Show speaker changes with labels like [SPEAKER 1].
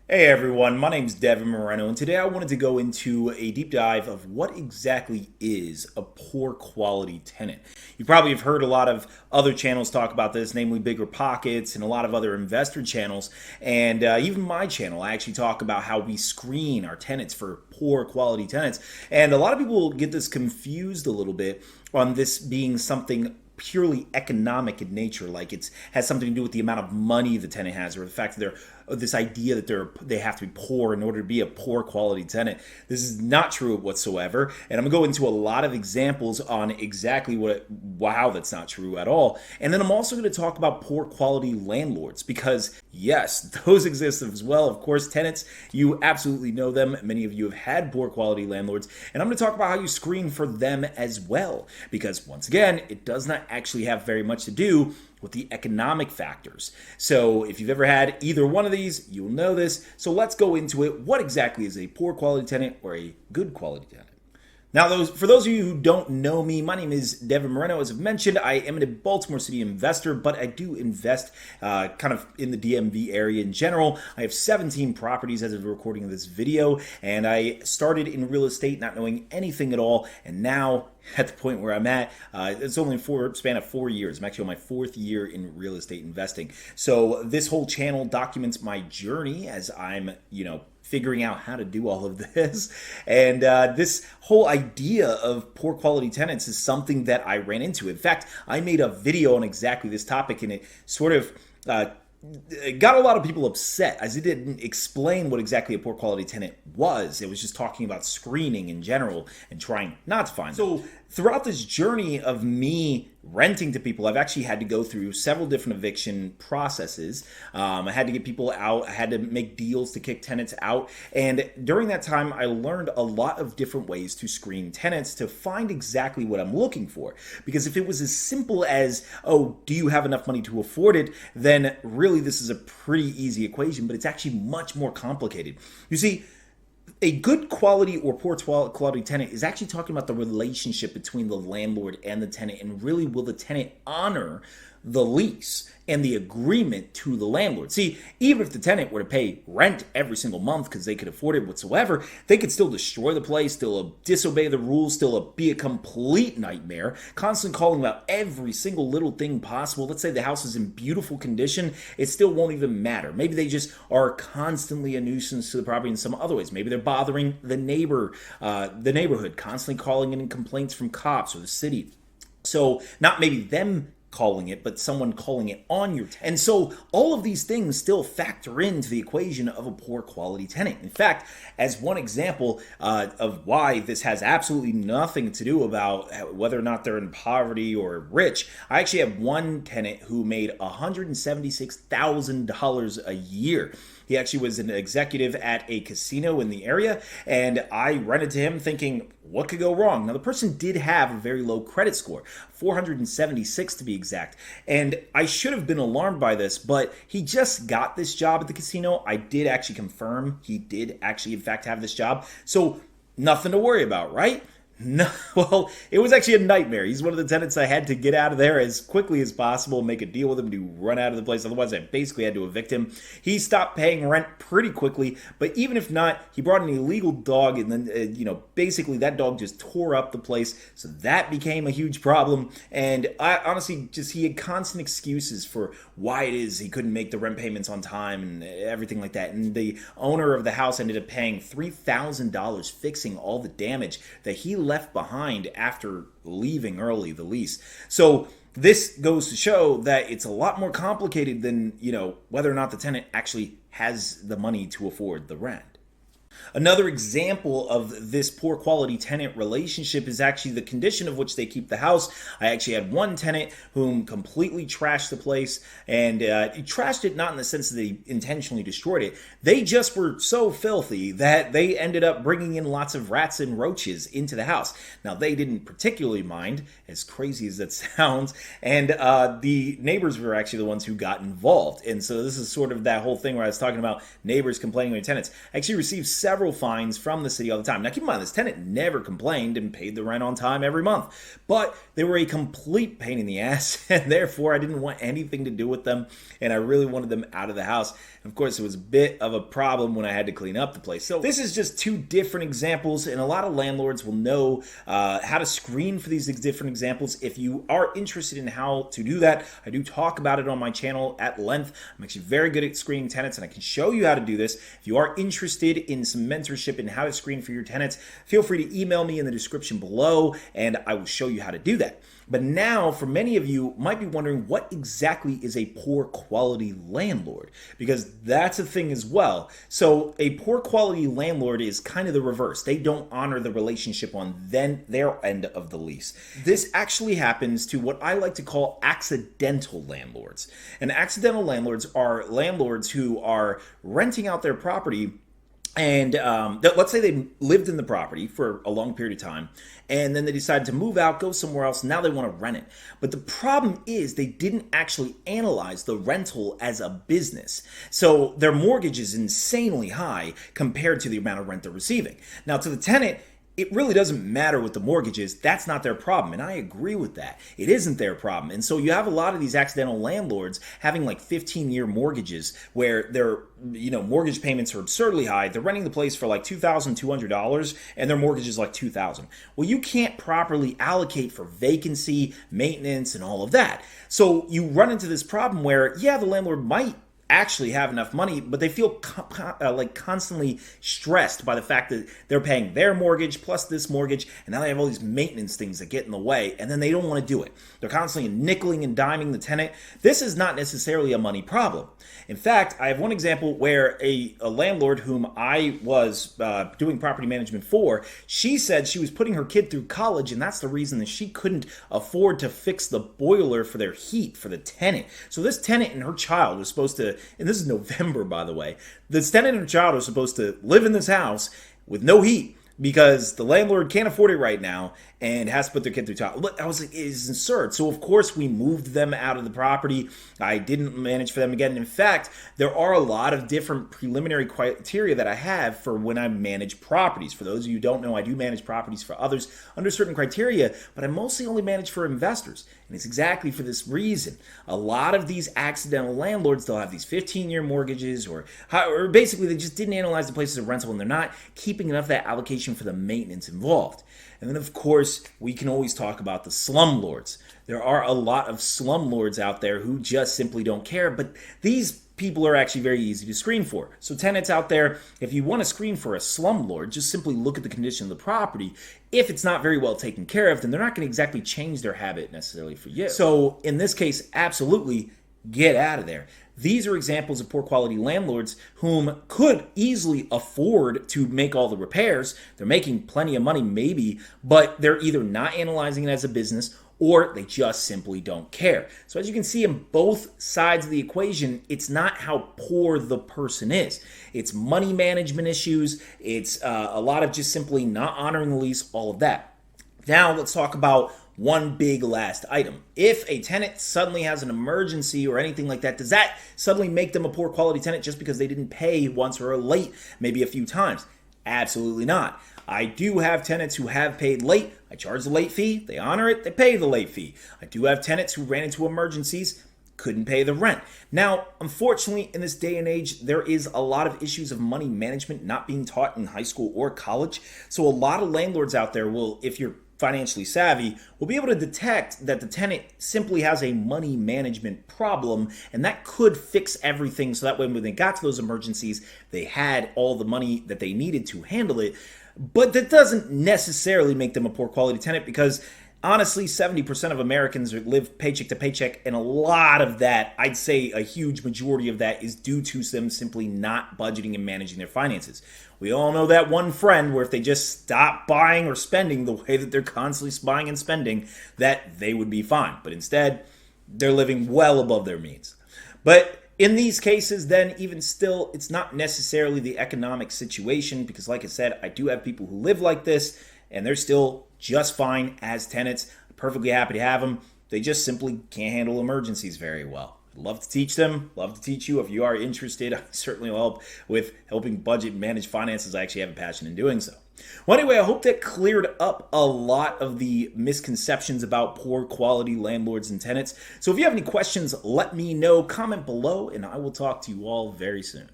[SPEAKER 1] Hey everyone, my name's Devin Moreno, and today I wanted to go into a deep dive of what exactly is a poor quality tenant. You probably have heard a lot of other channels talk about this, namely Bigger Pockets and a lot of other investor channels, and even my channel. I actually talk about how we screen our tenants for poor quality tenants, and a lot of people get this confused a little bit on this being something purely economic in nature, like it's has something to do with the amount of money the tenant has, or the fact that they're this idea that they have to be poor in order to be a poor quality tenant. This is not true whatsoever, and I'm gonna go into a lot of examples on exactly how that's not true at all. And then I'm also going to talk about poor quality landlords, because yes, those exist as well. Of course, tenants, you absolutely know them. Many of you have had poor quality landlords, and I'm going to talk about how you screen for them as well, because once again, it does not actually have very much to do with the economic factors. So if you've ever had either one of these, you'll know this. So let's go into it. What exactly is a poor quality tenant or a good quality tenant? Now, for those of you who don't know me, my name is Devin Moreno. As I've mentioned, I am a Baltimore City investor, but I do invest kind of in the DMV area in general. I have 17 properties as of the recording of this video, and I started in real estate not knowing anything at all, and now at the point where I'm at, it's only a span of 4 years. I'm actually on my 4th year in real estate investing. So this whole channel documents my journey as I'm, figuring out how to do all of this. And this whole idea of poor quality tenants is something that I ran into. In fact, I made a video on exactly this topic, and it sort of it got a lot of people upset as it didn't explain what exactly a poor quality tenant was. It was just talking about screening in general and trying not to find them. So throughout this journey of me renting to people, I've actually had to go through several different eviction processes. I had to get people out. I had to make deals to kick tenants out. And during that time, I learned a lot of different ways to screen tenants to find exactly what I'm looking for. Because if it was as simple as, oh, do you have enough money to afford it? Then really this is a pretty easy equation, but it's actually much more complicated. You see, a good quality or poor quality tenant is actually talking about the relationship between the landlord and the tenant, and really, will the tenant honor the lease and the agreement to the landlord. See, even if the tenant were to pay rent every single month because they could afford it whatsoever, they could still destroy the place, still disobey the rules, still be a complete nightmare, constantly calling about every single little thing possible. Let's say the house is in beautiful condition, it still won't even matter. Maybe they just are constantly a nuisance to the property in some other ways. Maybe they're bothering the neighborhood, constantly calling in complaints from cops or the city. So not maybe them calling it, but someone calling it on your tenant. And so all of these things still factor into the equation of a poor quality tenant. In fact, as one example of why this has absolutely nothing to do about whether or not they're in poverty or rich, I actually have one tenant who made $176,000 a year. He actually was an executive at a casino in the area, and I rented to him thinking, what could go wrong? Now, the person did have a very low credit score, 476 to be exact, and I should have been alarmed by this, but he just got this job at the casino. I did actually confirm he did actually, in fact, have this job, so nothing to worry about, right? No, well, it was actually a nightmare. He's one of the tenants I had to get out of there as quickly as possible, make a deal with him to run out of the place. Otherwise, I basically had to evict him. He stopped paying rent pretty quickly, but even if not, he brought an illegal dog, and then, basically that dog just tore up the place. So that became a huge problem. And I honestly he had constant excuses for why it is he couldn't make the rent payments on time and everything like that. And the owner of the house ended up paying $3,000 fixing all the damage that he left behind after leaving early the lease. So this goes to show that it's a lot more complicated than, whether or not the tenant actually has the money to afford the rent. Another example of this poor quality tenant relationship is actually the condition of which they keep the house. I actually had one tenant whom completely trashed the place, and he trashed it not in the sense that they intentionally destroyed it. They just were so filthy that they ended up bringing in lots of rats and roaches into the house. Now, they didn't particularly mind, as crazy as that sounds, and the neighbors were actually the ones who got involved. And so this is sort of that whole thing where I was talking about neighbors complaining to tenants. I actually received several fines from the city all the time. Now keep in mind, this tenant never complained and paid the rent on time every month, but they were a complete pain in the ass, and therefore I didn't want anything to do with them, and I really wanted them out of the house. And of course, it was a bit of a problem when I had to clean up the place. So this is just two different examples, and a lot of landlords will know how to screen for these different examples. If you are interested in how to do that, I do talk about it on my channel at length. I'm actually very good at screening tenants, and I can show you how to do this. If you are interested in some mentorship in how to screen for your tenants, feel free to email me in the description below, and I will show you how to do that. But now, for many of you, might be wondering what exactly is a poor quality landlord, because that's a thing as well. So a poor quality landlord is kind of the reverse. They don't honor the relationship on their end of the lease. This actually happens to what I like to call accidental landlords. And accidental landlords are landlords who are renting out their property, and let's say they lived in the property for a long period of time, and then they decided to move out, go somewhere else. Now they want to rent it. But the problem is they didn't actually analyze the rental as a business. So their mortgage is insanely high compared to the amount of rent they're receiving. Now, to the tenant, it really doesn't matter what the mortgage is. That's not their problem. And I agree with that. It isn't their problem. And so you have a lot of these accidental landlords having like 15-year mortgages where their mortgage payments are absurdly high. They're renting the place for like $2,200 and their mortgage is like $2,000. Well, you can't properly allocate for vacancy, maintenance, and all of that. So you run into this problem where, yeah, the landlord might actually have enough money, but they feel like constantly stressed by the fact that they're paying their mortgage plus this mortgage, and now they have all these maintenance things that get in the way, and then they don't want to do it. They're constantly nickeling and diming the tenant. This is not necessarily a money problem. In fact, I have one example where a landlord whom I was doing property management for, she said she was putting her kid through college, and that's the reason that she couldn't afford to fix the boiler for their heat for the tenant. So this tenant and her child was supposed to, and this is November, by the way, this tenant and her child are supposed to live in this house with no heat because the landlord can't afford it right now and has to put their kid through college. Look, I was like, it is absurd. So of course we moved them out of the property. I didn't manage for them again. In fact, there are a lot of different preliminary criteria that I have for when I manage properties. For those of you who don't know, I do manage properties for others under certain criteria, but I mostly only manage for investors. And it's exactly for this reason. A lot of these accidental landlords, they'll have these 15-year mortgages or basically they just didn't analyze the place as a rental and they're not keeping enough of that allocation for the maintenance involved. And then, of course, we can always talk about the slumlords. There are a lot of slumlords out there who just simply don't care, but these people are actually very easy to screen for. So tenants out there, if you want to screen for a slumlord, just simply look at the condition of the property. If it's not very well taken care of, then they're not going to exactly change their habit necessarily for you. So in this case, absolutely get out of there. These are examples of poor quality landlords whom could easily afford to make all the repairs. They're making plenty of money maybe, but they're either not analyzing it as a business or they just simply don't care. So as you can see in both sides of the equation, it's not how poor the person is. It's money management issues. It's a lot of just simply not honoring the lease, all of that. Now let's talk about one big last item. If a tenant suddenly has an emergency or anything like that, does that suddenly make them a poor quality tenant just because they didn't pay once or are late, maybe a few times? Absolutely not. I do have tenants who have paid late. I charge the late fee. They honor it. They pay the late fee. I do have tenants who ran into emergencies, couldn't pay the rent. Now, unfortunately, in this day and age, there is a lot of issues of money management not being taught in high school or college. So a lot of landlords out there will, if you're financially savvy, will be able to detect that the tenant simply has a money management problem, and that could fix everything so that way when they got to those emergencies, they had all the money that they needed to handle it. But that doesn't necessarily make them a poor quality tenant because honestly, 70% of Americans live paycheck to paycheck, and a lot of that, I'd say a huge majority of that, is due to them simply not budgeting and managing their finances. We all know that one friend where if they just stop buying or spending the way that they're constantly buying and spending, that they would be fine. But instead, they're living well above their means. But in these cases, then, even still, it's not necessarily the economic situation because, like I said, I do have people who live like this, and they're still just fine as tenants. I'm perfectly happy to have them. They just simply can't handle emergencies very well. love to teach them, love to teach you. If you are interested, I certainly will help with helping budget and manage finances. I actually have a passion in doing so. Well, anyway, I hope that cleared up a lot of the misconceptions about poor quality landlords and tenants. So if you have any questions, let me know. Comment below, and I will talk to you all very soon.